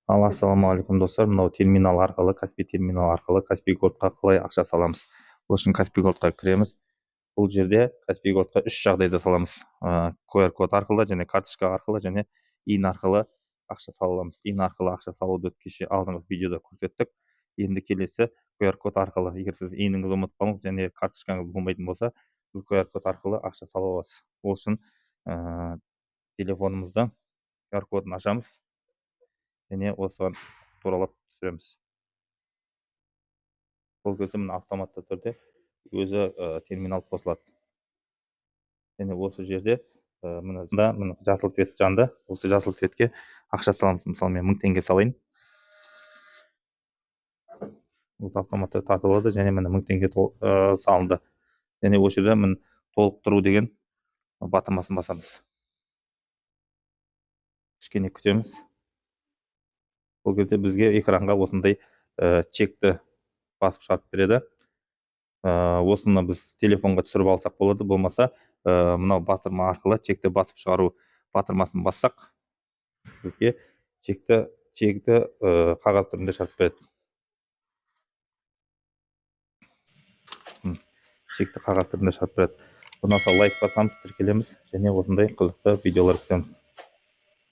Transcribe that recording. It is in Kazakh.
Ассалаумағалейкум достар, мынау терминал арқылы, Каспи терминал арқылы Каспи Голдқа қалай ақша саламыз. Бұл үшін Каспи Голдқа кіреміз. Бұл жерде Каспи Голдқа үш жағдайда саламыз. QR код арқылы және карточка арқылы және ин арқылы ақша саламыз. Ин арқылы ақша салуды кеше алдыңғы видеода көрсеттік. Енді келесі QR код арқылы, егер сіз иніңізді ұмытып қалдыңыз және карточкаңыз болмайтын болса, сіз QR код арқылы ақша сала аласыз. Ол үшін телефонымызда QR кодын ашамыз және осыған туралап түсіреміз. Бұл кезде мына автоматты түрде өзі терминал қосылады. Және осы жерде мына жасыл свет жанды. Осы жасыл светке ақша саламыз. Мысалы мен 1000 теңге салайын. Осы автоматты тартылады және міне 1000 теңге салынды. Және осы жерде міне толықтыру деген батырмасын басамыз. Кішкене күтеміз. Бұл кезде бізге экранға осындай чекті басып шығарып береді. Осыны біз телефонға түсіріп алсақ болады, болмаса мынау батырма арқылы чекті басып шығару батырмасын бассақ, бізге чекті қағаз түрінде шығарып береді. Чекті қағаз түрінде шығарып береді. Бұдан соң лайк басамыз, тіркелеміз және осындай қызықты видеолар күтеміз.